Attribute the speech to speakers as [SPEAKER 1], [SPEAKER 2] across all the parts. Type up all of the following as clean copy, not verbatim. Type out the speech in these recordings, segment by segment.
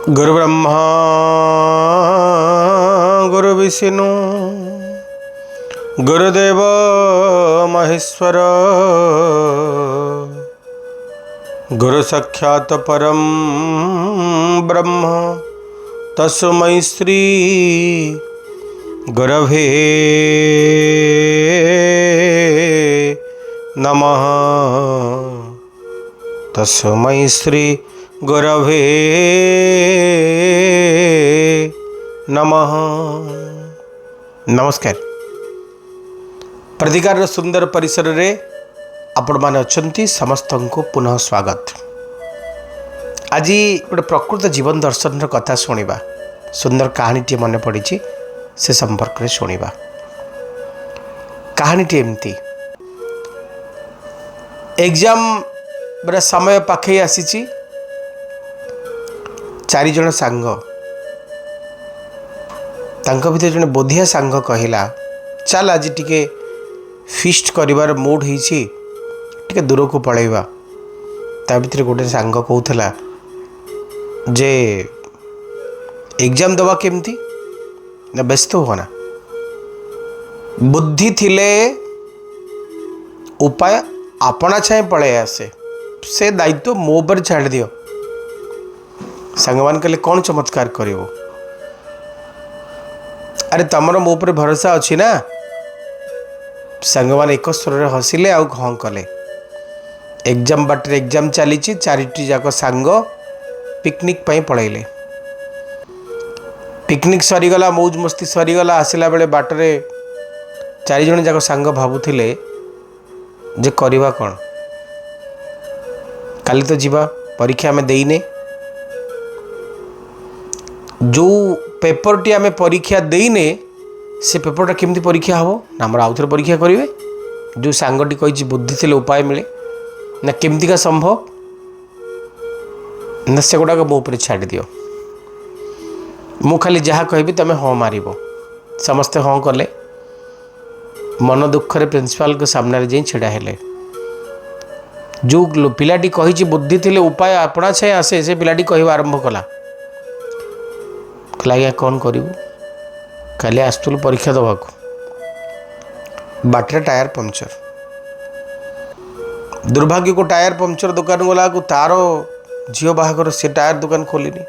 [SPEAKER 1] गुरु ब्रह्मा गुरु विष्णु गुरुदेव महेश्वर गुरु साक्षात् परम ब्रह्म तस्मै श्री गुरवे नमः। तस्मै श्री गुरवे नमः। नमस्कार। प्रतिकार सुंदर परिसर रे आपण माने अछंती समस्त को पुनः स्वागत। आज गोटे प्रकृत जीवन दर्शन कथा शुणा सुंदर कहानीटी मन पड़ी से संपर्क में शुणा। कहानीटी एमती एग्जाम बड़ा समय पाखे आसी चारि जन सांग तांको भीतर जने बोधिया सांग कहला चल आज टिके फीस्ट करिवार मूड होइछि टिके दूर को पळैबा। ता भीतर गोटे सांग कहउथला जे एग्जाम दवा केमती ना व्यस्त होना बुद्धि थिले उपाय अपना छाए पड़े आसे से दायित्व मो पर छाड़ दियो। सांगमान कहले कौन चमत्कार करिवो अरे तमर मो पर भरोसा अच्छी ना। सांगमान एक स्वर हसिले आउ हाँ कले। एग्जाम बाटर एग्जाम चली चारिटी जाक सांग पिकनिक पई पळैले। पिकनिक सरीगला मौज मस्ती सरीगला आसला बेले बाटरे चारि जन जाक सांग भाबुथिले जे करिवा कौन काली तो जीवा परीक्षा में देने जो पेपरटी आम परीक्षा देने से पेपरटा केमती परीक्षा हम ना आम आउ थे परीक्षा करेंगे। जो सांगटी कही बुद्धि थे उपाय मिले ना केमती का संभव ना से गुड़ाक मो पर छाड़ दियो। मु खाली जहाँ कहि तुम हाँ मार समस्ते हाँ कले। मन दुखरे प्रिंसिपाल को सामने जाई छिड़ा हेले। जो पिलाटी कही बुद्धि थे उपाय अपना छाए आसे से पिलाटी कह आरंभ कला आज्ञा कौन करूँ काली आसुलु परीक्षा दवाक बाटर टायर पंचर। दुर्भाग्य को टायर पंचर दुकान गला को तार झील बाहागर से टायर दुकान खोलनी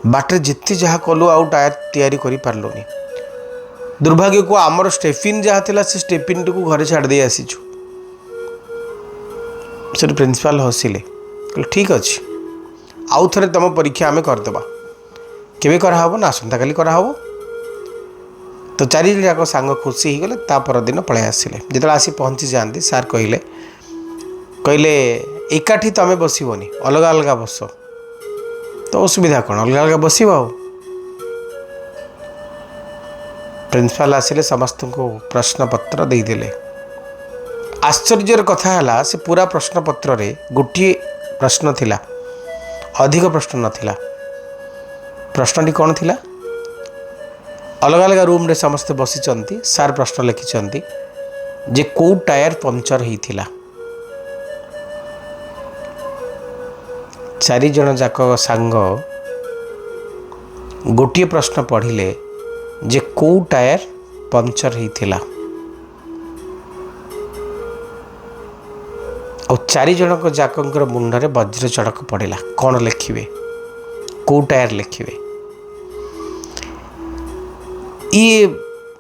[SPEAKER 1] बाटर जिते जहाँ कलु आउ टायर तैयारी करि पारलुनी। दुर्भाग्य को आमर स्टेफिन जहाँ थिला से स्टेफिन टी को घरे छाड़ दे आसीचु। से प्रिंसिपाल हसिले कहले ठीक अच्छे आउ थे तुम परीक्षा आम करदे केवे कराहब ना आसंता काली कराहब। तो चारि जाक सांग खुशी हो गले। ता पर दिन पळै आसिले। जिते आसी पहुँची जाती सार कहले कहले एकाठी तुम बसबनी अलग अलग बस तो असुविधा कौन अलग अलग बस। प्रिंसिपाल आसिले समस्त को प्रश्न पत्र देदेले। आश्चर्यर कथा है से पूरा प्रश्न पत्र रे गोटे प्रश्न थिला अधिक प्रश्न नथिला। प्रश्नटी कौन थिला अलग अलग रूम रे समस्ते बसी सार प्रश्न लिखिं जे को टायर पंचर होइथिला। चारि जन जाक सांग गोटे प्रश्न पढ़िले जे को टायर पंचर होइथिला। और चारि जनक जाकंकर मुंडरे वज्र चड़क पड़ेला कौन लिखिबे को टायर लिखिबे। ये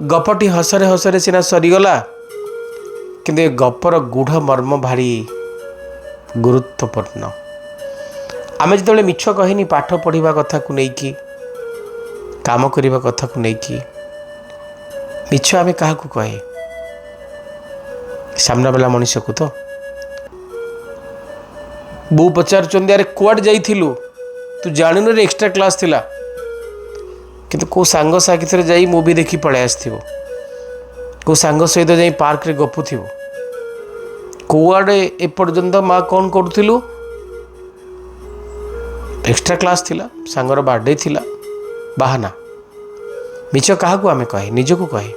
[SPEAKER 1] गपटी हसरे हसरे सीना सरीगला किंतु ये गपर गूढ़ मर्म भारी गुरुत्वपूर्ण। आमे जिते मिछ कहनी पाठ पढ़ा कथा को लेकिन काम करने कथा को लेकिन मिछ आमे क्या कहे सामना वाला मनुष्य को। तो बो पचार अरे कुआड जाइथिलु तू जाणुन रे एक्स्ट्रा क्लास थिला किंतु को सांग साथी जाई मूवी देखी पड़े आसथिबो को सांग सहित जाई पार्क रे गपुथिबो कुआडे ए पर्यंत माँ कौन करूथिलु एक्स्ट्रा क्लास थिला सांगर बर्थडे थिला बाहाना मिछ क्या आम कहे निजको कहे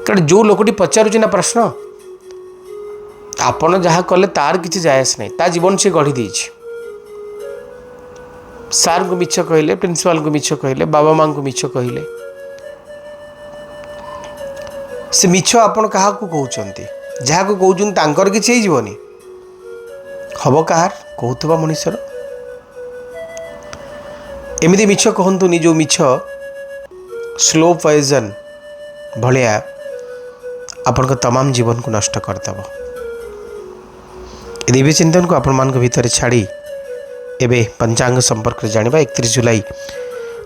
[SPEAKER 1] कारण जो लोकटी पचारुछि ना प्रश्न आपण जहाँ कले तार किसी जायस नहीं ता जीवन से गढ़ी देछि ସାର୍ को ମିଛ କହିଲେ, ପ୍ରିନ୍ସିପାଲକୁ ମିଛ କହିଲେ, ବାବା ମାଙ୍କୁ ମିଛ କହିଲେ। ସେ ମିଛ ଆପଣ କାହାକୁ କହୁଛନ୍ତି? ଯାହାକୁ କହୁଛନ୍ତି ତାଙ୍କର କିଛି ହେଇଯିବନି? ହବ କାହାର? କହୁଥିବା ମଣିଷର। ଏମିତି ମିଛ କହନ୍ତୁନି ଯେଉଁ ମିଛ ସ୍ଲୋ ପଏଜନ୍ ଭଳିଆ ଆପଣଙ୍କ ତମାମ ଜୀବନକୁ ନଷ୍ଟ କରିଦେବ। ଏ ଦିବ୍ୟ ଚିନ୍ତନକୁ ଆପଣମାନଙ୍କ ଭିତରେ ଛାଡ଼ି ଏବେ ପଞ୍ଚାଙ୍ଗ ସମ୍ପର୍କରେ ଜାଣିବା। 31 ଜୁଲାଇ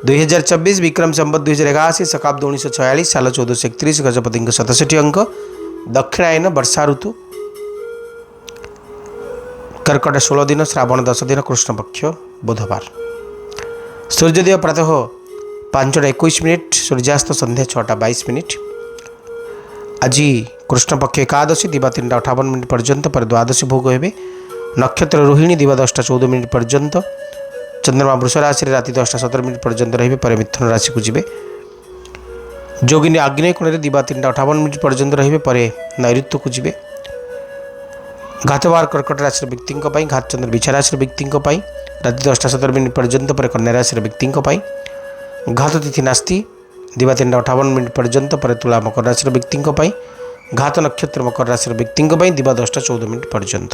[SPEAKER 1] 2024 ବିକ୍ରମ ସମ୍ବତ 2081 ଶକାବ୍ଦ 1946 ସାଲ 1431 ଗଜପତିଙ୍କ 67 ଅଙ୍କ ଦକ୍ଷିଣାୟନ ବର୍ଷା ଋତୁ କର୍କଟ 16 ଦିନ ଶ୍ରାବଣ 10 ଦିନ କୃଷ୍ଣପକ୍ଷ ବୁଧବାର। ସୂର୍ଯ୍ୟୋଦୟ ପ୍ରାତଃ 5:21 ସୂର୍ଯ୍ୟାସ୍ତ ସନ୍ଧ୍ୟା 6:22। ଆଜି କୃଷ୍ଣପକ୍ଷ ଏକାଦଶୀ ଦିବା 3:58 ପର୍ଯ୍ୟନ୍ତ ପରେ ଦ୍ୱାଦଶୀ ଭୋଗ ହେବେ। ନକ୍ଷତ୍ର ରୋହିଣୀ ଦିବା 10:14 ପର୍ଯ୍ୟନ୍ତ। ଚନ୍ଦ୍ରମା ବୃଷ ରାଶିରେ ରାତି 10:17 ପର୍ଯ୍ୟନ୍ତ ରହିବେ, ପରେ ମିଥୁନ ରାଶିକୁ ଯିବେ। ଯୋଗିନୀ ଆଗ୍ନେୟ କୋଣରେ ଦିବା 3:58 ପର୍ଯ୍ୟନ୍ତ ରହିବେ, ପରେ ନୈଋତ୍ୟକୁ ଯିବେ। ଘାତବାର କର୍କଟ ରାଶିର ବ୍ୟକ୍ତିଙ୍କ ପାଇଁ, ଘାତଚନ୍ଦ୍ର ବିଛା ରାଶିର ବ୍ୟକ୍ତିଙ୍କ ପାଇଁ ରାତି 10:17 ପର୍ଯ୍ୟନ୍ତ, ପରେ କନ୍ୟା ରାଶିର ବ୍ୟକ୍ତିଙ୍କ ପାଇଁ। ଘାତ ତିଥି ନାସ୍ତି ଦିବା 3:58 ପର୍ଯ୍ୟନ୍ତ, ପରେ ତୁଳା ମକର ରାଶିର ବ୍ୟକ୍ତିଙ୍କ ପାଇଁ। ଘାତ ନକ୍ଷତ୍ର ମକର ରାଶିର ବ୍ୟକ୍ତିଙ୍କ ପାଇଁ ଦିବା 10:14 ପର୍ଯ୍ୟନ୍ତ।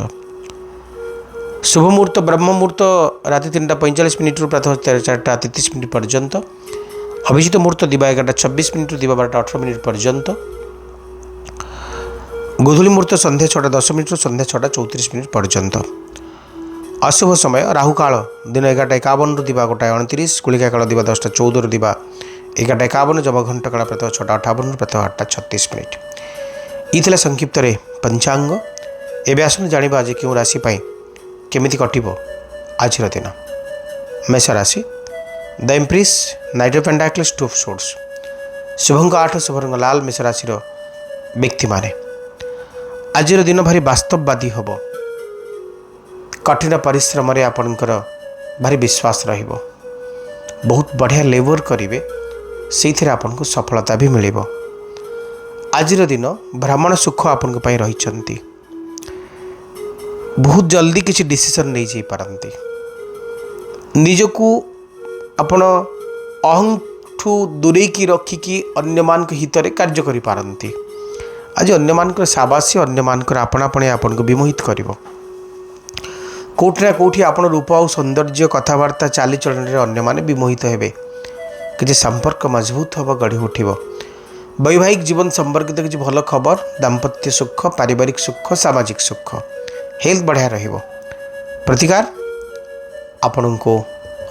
[SPEAKER 1] शुभ मुहूर्त ब्रह्म मुहूर्त राति 3:45 प्रातः 4:33 पर्यंत। अभिजित मुहूर्त दिवा 11:26 दिवा 12:18 पर्यंत। गोधूली मुहूर्त संध्या 6:10 संध्या 6:34 पर्यंत। अशुभ समय राहु काल दिन 11:51 दिवा 1:29, गुलिका काल दिवा 10:14 दिवा 11:51, जमघंट काल प्रातः 6:58 प्रातः 8:36। ये संक्षिप्त पंचांग। एवं आसन जाना आज क्यों राशि केमिति कटिबो आज दिन। मेष राशि the empress night of pentacles 2 of swords. Shubhang 8 Shubhrang लाल। मेष राशि व्यक्ति माने आज दिन भारी वास्तववादी हम। कठिन परिश्रम रे आपणकर भारी विश्वास रहिबो। बहुत बढ़िया लेबर करिवे, सेइथिरे आपनको सफलता भी मिलिबो। आज दिन ब्राह्मण सुख आपनको पई रहिचंती। बहुत जल्दी किसी डिसीजन नहीं जाई पारंती। निजको आपण अहंठू दूरे की रखिकी अन्य मान हित रे कार्य करि पारंती। आज अन्य मानकर साबासी अन्य मानकर आपणापणे आपनको विमोहित करिवो। कोठना कोठी आपण रूप और सौंदर्य कथबार्ता चालीचलन रे अन्य माने विमोहित हेबे। किछि संपर्क मजबूत होबो, गढ़ी उठिबो। वैवाहिक जीवन संपर्कित किछि भल खबर, दाम्पत्य सुख, पारिवारिक सुख, सामाजिक सुख, हेल्थ बढ़िया रहिबो। प्रतिकार आपण को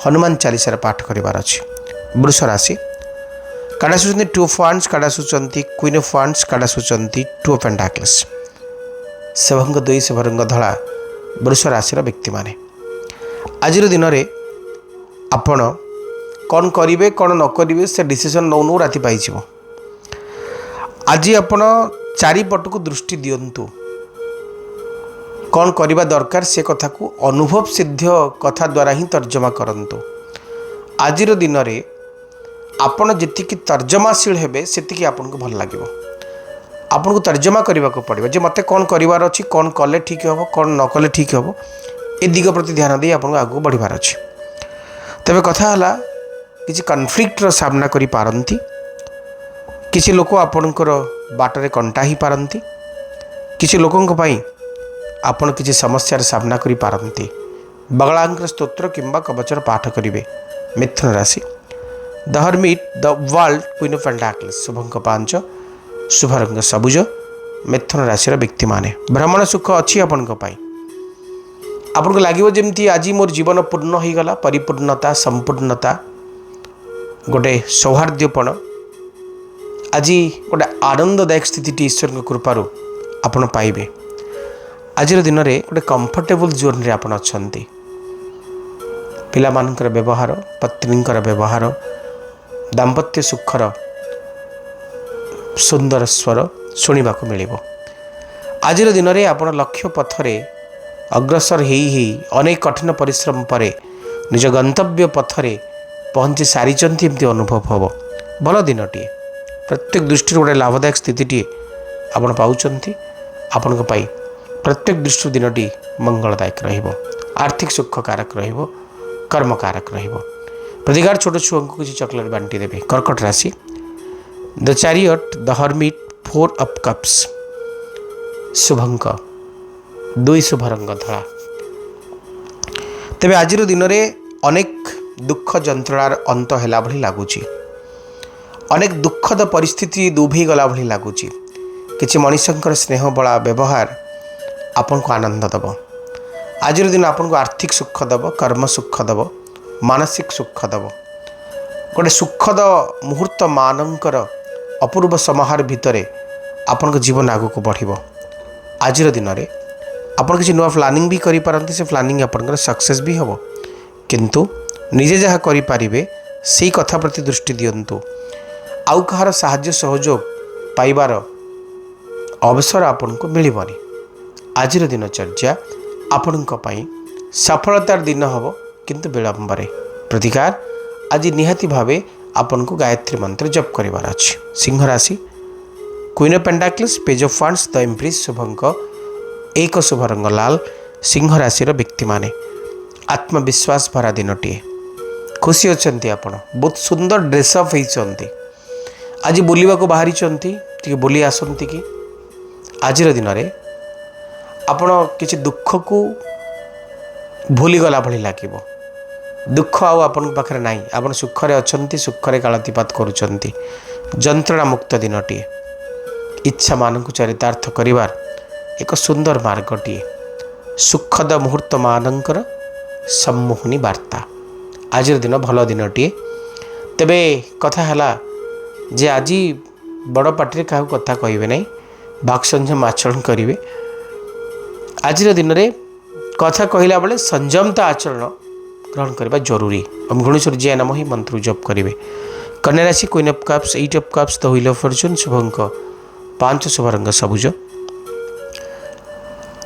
[SPEAKER 1] हनुमान चालीसा पाठ करिवार अछि। वृष राशि काड़ा सुचंती 2 ऑफ वांड्स, काड़ा सुचंती क्वीन ऑफ वांड्स, काड़ा सुचंती 2 ऑफ पेंटाकल्स। शुभंग 2 शुभरंग धला। वृष राशि व्यक्ति माने आज दिन रे आपण कौन करिवे कौन न करिवे से डिसीजन नौ नौ राति पाई जिवो। आज आपण चारिपट को दृष्टि दियंतु। कौन करने दरकार से कथा को अनुभव सिद्ध कथा द्वारा ही तर्जमा करंतु। आज दिन में आपण जी तर्जमाशील हेबे सेतिकी आपन को भल लगे। आपन को तर्जमा करने को पड़ो जे मते कौन करार अच्छी, कौन कले ठीक हम, कौन न कले ठीक हम, ए दिग प्रति ध्यान दे आपन आगू बढ़ार अच्छे। तेरे कथा है किसी कन्फ्लिक्टर सामना करि पारंती। किसी लोक आपणकर बाटरे कंटा ही पारंती। किसी लोकंक पई आपण किसी समस्यार सामना करि पारंती। बगलांकर स्तोत्र किंबा कवचर पाठ करिवे। मिथुन राशि the hermit the world queen of pentacles. शुभंक 5 शुभरंग सबुज। मिथुन राशि व्यक्ति माने भ्रमण सुख अच्छी आपन को लगे जमती आज मोर जीवन पूर्ण हो गला। परिपूर्णता, संपूर्णता, गोटे सौहार्द्यपण, आज गोटे आनंददायक स्थिति ईश्वर कृपार आपण पाइबे। आज दिन में गोटे कंफर्टेबल जोन रे आपण अछंती। पिला मानकर व्यवहार, पत्नींकर व्यवहार, दाम्पत्य सुखर सुंदर स्वर शुणा मिलिबो। आज दिन में आपण लक्ष्य पथरे अग्रसर ही अनेक कठिन परिश्रम पर निज गंतव्य पथरे पहुँची सारिचंती एमती अनुभव हम। भल दिनटीए प्रत्येक दृष्टि गोटे लाभदायक स्थिति आपण पाउचंती। आपण प्रत्येक दृष्टि दिनटी मंगलदायक रहिबो। आर्थिक सुख कारक रहिबो। कर्मकारक रहिबो। प्रतिकार छोट छुआ को किसी चॉकलेट बांटी देबे। कर्कट राशि the chariot the hermit 4 of cups शुभंक 2 शुभ रंग धला। तेबे आज दिन में अनेक दुख जंत्रणार अंत हैला भली लागुची। अनेक दुखद परिस्थिति दुभी गला भली लागुची। किछि मनुष्यंकर स्नेह बड़ा व्यवहार आपन को आनंद दब। आज दिन आपन को आर्थिक सुख दब, कर्म सुख दब, मानसिक सुख दब। गोटे सुखद मुहूर्त मानकर अपूर्व समाहार भितर आपन को जीवन आगु को बढ़िबो। आज दिन में आपन किसी नुआ प्लानिंग भी करि पारंती। से प्लानिंग आपनकर सक्सेस भी हबो। किंतु निजे जहाँ करि पारिबे सेही कथा प्रति दृष्टि दियंतु। आउ कहार साहाय्य सहयोग पाइबार अवसर आपन को मिलिबनी। आज दिनचर्या आपण सफलतार दिन हम किंतु विलंबरे। प्रतिकार आज निहाती भावे आपन को गायत्री मंत्र जप करिवार अछि। सिंह राशि queen of pentacles page of funds the empress शुभंक 1 शुभ रंग लाल। सिंह राशि व्यक्ति माने आत्मविश्वास भरा दिनटीए। खुशी अच्छा आपण बहुत सुंदर ड्रेसअप होती। आज बुलवा को बाहरी टी बुली आसती कि आज दिन में आपण किसी दुख को भूलीगला भली लगे। दुख आपन पाखे ना आप सुखरे अच्छा सुखरे कालातीपात करुँच। जंत्रणा मुक्त दिनटीए। इच्छा मान चरितार्थ करिवार एक सुंदर मार्गटीए। सुखद मुहूर्त मानकर सम्मोहनी वार्ता। आज दिन भल दिनटीए। तेबे कथा है जे आज बड़ पार्टी क्या कथा कहे ना बाक संयम आचरण करेंगे। आज दिन में कथा कहला बेले संयमता आचरण ग्रहण करने जरूरी। ओम गणेश्वर जय नमः ही मंत्र जप करेंगे। कन्या राशि queen of cups 8 of cups the wheel of fortune शुभंक 5 शुभ रंग सबुज।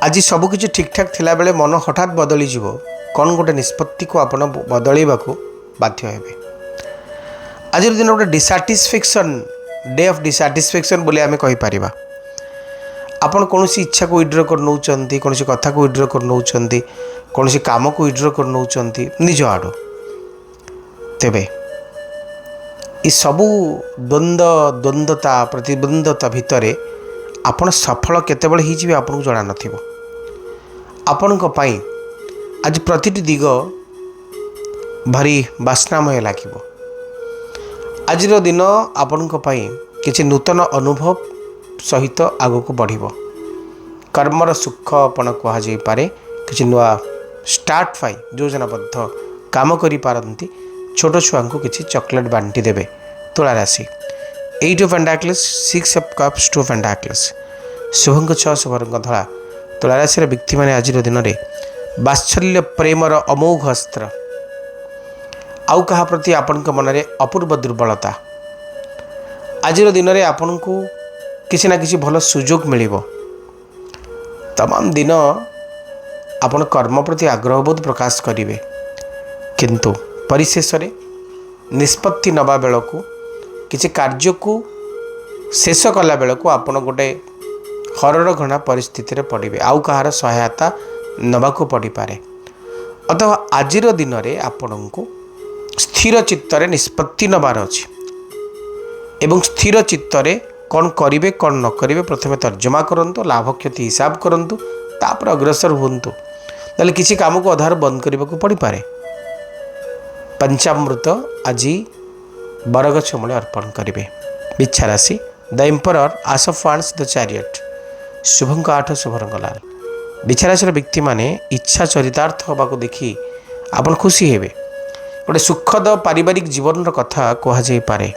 [SPEAKER 1] आज सबकि ठीक ठाक थिला बेले मन हठात बदली जीवो। कौन गोटे निष्पत्ति को आपण बदलैवा को बाध्य हेबे। आज दिन गोटे डिसाटिस्फेक्शन डे ऑफ डिसाटिस्फेक्शन बोले आमे कहि परिबा। आपण कौन इच्छा को विड्र कर नौचंती, कौन कथा को विड्र कर नौचंती, कौन काम को विड्र कर नौचंती निज आड़। तेबे ये सबू द्वंद्वता प्रतिद्वंदता भितर आपण सफल केतेबेले ही जिवे आपन को जणा नथिबो। आपण को पई आज प्रतिटी दिग भारी बास्नामय लागिबो। आज दिन आपण को पई किछि नूतन अनुभव सहित आगो को बढ़िबो। कर्मर सुख आपण कहा जाई पारे। किछि नुआ स्टार्ट पाई योजनाबद्ध काम करि पारंती। छोट छुआ को किछि चॉकलेट बांटी देबे। तुला राशि 8 of pentacles 6 of cups 2 of pentacles शुभंक 6 शुभ रंग धला। तुला राशि व्यक्ति माने आज दिन में वात्सल्य प्रेमर अमोघ अस्त्र। आउ कहा प्रति आपण मन में अपूर्व दुर्बलता। आज दिन में आपण को किसी ना किसी भल सुजोग मिलिबो। तमाम दिन आपण कर्म प्रति आग्रह बोध प्रकाश करेंगे। किंतु परिशेष निष्पत्ति नवा बेल को किसी कार्य को शेष कला बेल को आपण गोटे हरड़ घना परिस्थिति रे पड़े। आउ कहार सहायता नवा को पड़ पारे। अतः आज दिन में आपण को स्थिर चित्तरे निष्पत्ति नबार अछि एवं स्थिर चित्तरे कौन करेंगे कौन न करेंगे प्रथमे तर्जमा करंतु, लाभ क्षति हिसाब करंतु, तापर अग्रसर हुंतु। ताले किसी काम को अधार बंद करने को पड़ पारे। पंचामृत आज बरगछ मूले अर्पण करेंगे। बिच्छा राशि the emperor ace of wands the chariot शुभंक 8 शुभ रंग लाल। बिच्छा राशि व्यक्ति माने इच्छा चरितार्थ होगा को देखी आपन खुशी हेबे। गोटे सुखद पारिवारिक जीवन कथा कह जाई पारे।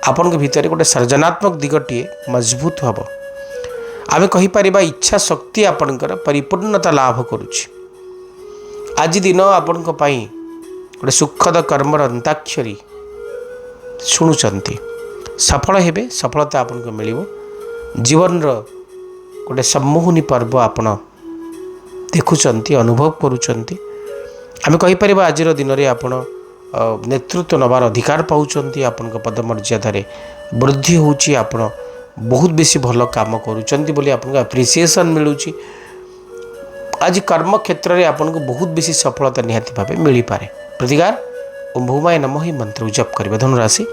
[SPEAKER 1] आपण के भीतर गोटे सृजनात्मक दिगटी मजबूत हम। आम कहीपर इच्छा शक्ति आपणकर परिपूर्णता लाभ करुछि। आज दिन आपण गोटे सुखद कर्मर अंताक्षरी शुणुचंती। सफल हेबे। सफलता आपन को मिलिबो। जीवन गोटे सम्मोहनी पर्व आपण देखुचंती, अनुभव करुचंती। आम कहीपर आज दिन में आपण नेतृत्व नबार अधिकार पाउचंती। आपण पदमर्यादार वृद्धि होउची। आपण बहुत बेसी भल काम करुचंती बोली आपण एप्रिसिएशन मिलूची। आज कर्म क्षेत्र में आपन को बहुत बेसी सफलता निहाती भाव मिल पारे। प्रतिकार ओम भूमाय नमः ही मंत्र जप करेंगे। धनुराशि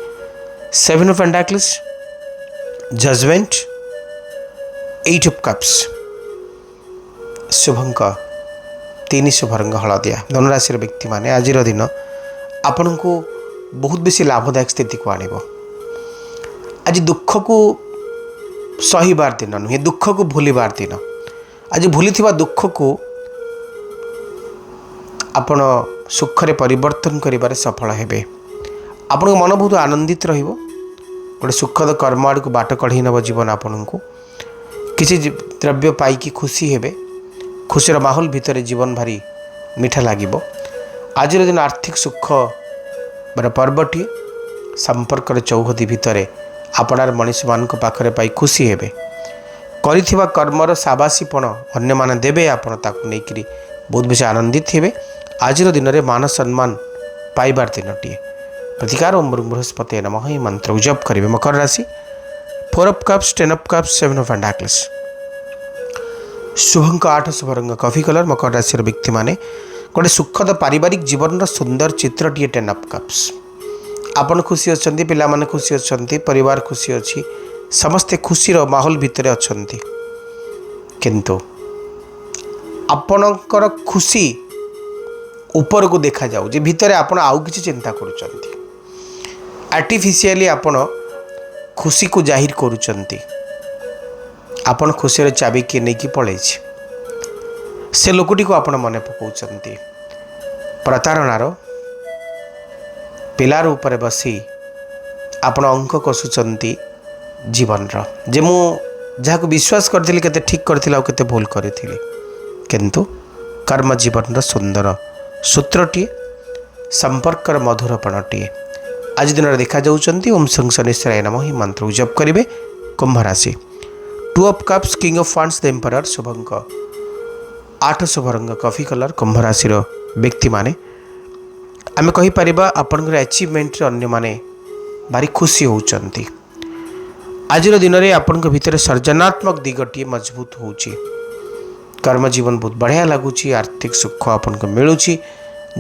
[SPEAKER 1] 7 of pentacles, judgement, 8 of cups, शुभंक 3 शुभ रंग हलदिया। धनुराशि व्यक्ति माने आज दिन आपण को बहुत बेसी लाभदायक स्थिति को आनिब। आज दुख को सहीबार दिन नुहे, दुख को भूलिबार दिन। आज भूली दुख को आपण सुखरे परिवर्तन करिबारे सफल हेबे। आपण मन बहुत आनंदित रहिबो। गोटे सुखद कर्म आड़ को बाट कढ़ी नब जीवन आपण को किसी द्रव्य पाई खुशी हेबे। खुशीर माहौल भितर जीवन भारी मीठा लागिबो। आज दिन आर्थिक सुख बर पर्वटी संपर्क चौहदी भितर आपणार मनीष मान पाखरे पाई खुशी हेबे। करिथिबा कर्मर साबासीपण अन्य माने देबे। आपण ताकू नेकरी बहुत बेसी आनंदित हेबे। आज दिन में मान सम्मान पाइबार दिनटीए। प्रतिकार ओम बृहस्पति नमः ही मंत्र जप करेंगे। मकर राशि 4 of cups, 10 of cups, 7 of pentacles, शुभंक 8 शुभ रंग कॉफी कलर। मकर राशि व्यक्ति माने गोटे सुखद पारिवारिक जीवन सुंदर चित्रटीए 10 ऑफ कप्स। आपण खुशी अच्छी, पिला माने खुशी अच्छी, परिवार खुशी अच्छी, समस्ते खुशीर माहौल भितर अच्छी। किंतु आपणकर खुशी ऊपर को देखा जाऊ जे भितर आपण आउ किछि चिंता करूचंती। आर्टिफिशियली आपण खुशी को जाहिर करूचंती। आपण खुशी रे चाबी के नेकी पळै छी, से लोकटी को आपण मने पकाउचंती। प्रतारणार पिलार ऊपर बसी आपण अंक कसुचंती जीवन रो जे मु जहाँ विश्वास करथिली केते ठीक करथिला और केते भूल करथिली। किंतु कर्म जीवन रो सुंदर सूत्रटीए, संपर्कर मधुरपणटीए आज दिन में देखा जाउचंती। ओम सं शनिश्चराय नमः ही मंत्र जप करेंगे। कुंभ राशि 2 of cups, king of funds, the emperor, शुभंक 8 शुभ रंग कॉफी कलर। कुंभ राशि व्यक्ति माने आम कहीपर आपंकर अचिवमेंट अन्य माने भारी खुशी होउचंती। आज दिन में आपण भितर सर्जनात्मक दिगटी मजबूत होउची। कर्म जीवन बहुत बढ़िया लगुच। आर्थिक सुख आपन को मिलूची।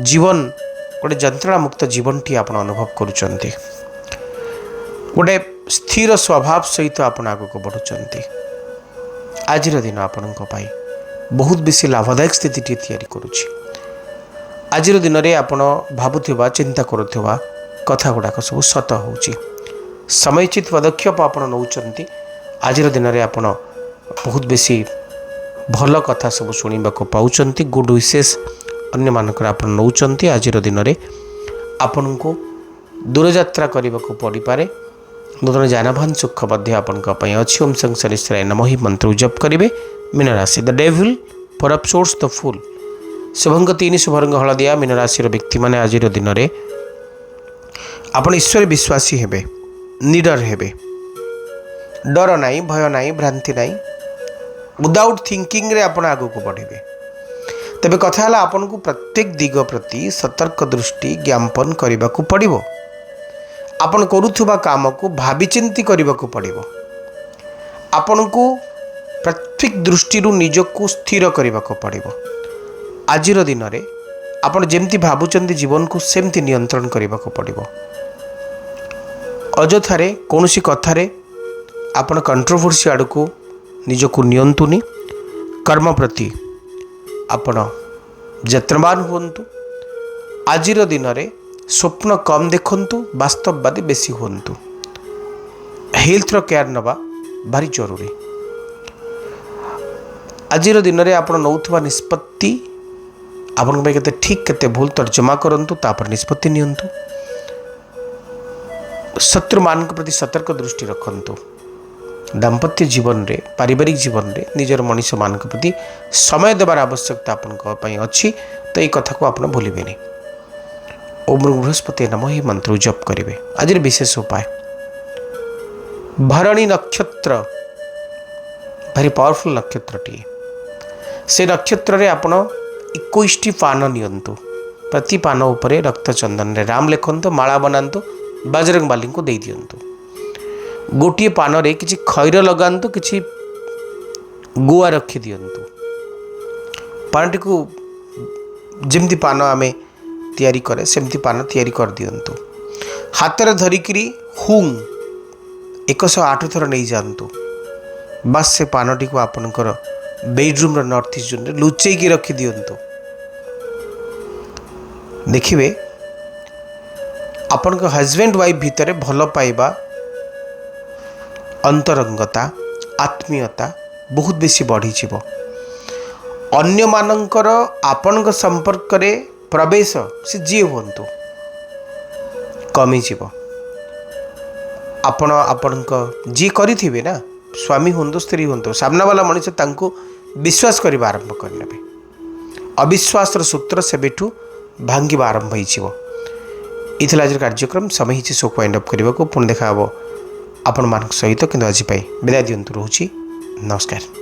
[SPEAKER 1] जीवन गोटे जंत्रणा मुक्त जीवन टी आप अनुभव करुचंती। गोटे स्थिर स्वभाव सहित आपण आग को बढ़ुचंती। आज दिन आपण बहुत बेसी लाभदायक स्थिति तैयारी करुची। आज दिन में आपण भावुवा चिंता करुवा कथा गुड़ाक सब सत होउची। समयचित पदक्षेप आपण नौचंती। आज दिन में आपण बहुत बेसी भल कथा सब शुणा पाँच। गुड विशेष अन्य मानकर आप नौचंती। आज दिन में आपण को दूरयात्रा करने को पड़ पारे। नूतन जानवाहन सुख अच्छी। ओम सं शनिश्चराय नमः ही मंत्र जप करेंगे। मीन राशि the devil four of swords the fool, शुभंक 3 शुभ रंग हलदिया। मीन राशि व्यक्ति माने आज दिन में आपण ईश्वर विश्वासी हेबे, निडर हेबे, डर नाई, भय नाई, भ्रांति नाई, विदाउट थिंकिंग रे आपण आगो को बढ़े। तबे कथा है आपन को प्रत्येक दिग प्रति सतर्क दृष्टि ज्ञापन करने को पड़ो। आपन करुथुबा काम को भावी चिंती करने को पड़ो। आपन को प्रत्येक दृष्टि निजक स्थिर करने को पड़ो। आज दिन में आपन जेमती भावुचंती जीवन को सेमती नियंत्रण करने को पड़ो। अजथारे कौनसी कथारे आपन कंट्रोवर्सी आड़ को निजको नियंतुनी। कर्म प्रति आपण यत्नवान हुंतु। आज दिन में स्वप्न कम देखंतु, वास्तववादी बेसी हुंतु। हेल्थ केयर नवा भारी जरूरी। आज दिन में आप नौथुवा निष्पत्ति आपण केते ठीक केते भूल तर्जमा करंतु, तापर निष्पत्ति नियंतु। शत्रु मान प्रति सतर्क दृष्टि रखंतु। दाम्पत्य जीवन रे, पारिवारिक जीवन रे निजर मनीष मान प्रति समय देवार आवश्यकता आपन अच्छी। तो ये कथा को आपन भूलिबेनी। ओम बृहस्पति नमः ही मंत्र जप करेंगे। आज विशेष उपाय भरणी नक्षत्र भारी पावरफुल नक्षत्रटीए। से नक्षत्र रे आपण 21टी पान नियंतु। प्रति पान उपरे रक्त चंदन रे राम लिखंतु, माला बनातु, बजरंग बाली को दे दियंतु। गोटे पान रे किछि खैर लगांतु, किछि गुआ रखी दियंतु। पानटी को जमती पान आम तैयारी करे सेमती पान तैयारी कर दिंतु हाथ में धरिकी हुंग 108 थर नहीं जातु बस से पानटी को आपणकर बेडरूम नॉर्थ ईस्ट जोन लुचेकी रखी दिंतु देखिए आपण हजबैंड वाइफ भितर भल पाइबा अंतरंगता आत्मीयता बहुत बेसी बढ़ी अन्य मानकर आपण संपर्क रे प्रवेश से जी हूँ कमी आपण आपण जी करी ना स्वामी हूँ स्त्री हूँ सामना वाला मनीष विश्वास करने आरंभ करने अविश्वास सूत्र से बेठू भांगा आरंभ होता आज कार्यक्रम समय ही शो वाइंड अप करने को पुणी देखा आपण मान सहित कि आज विदाय दिंतु रोची नमस्कार।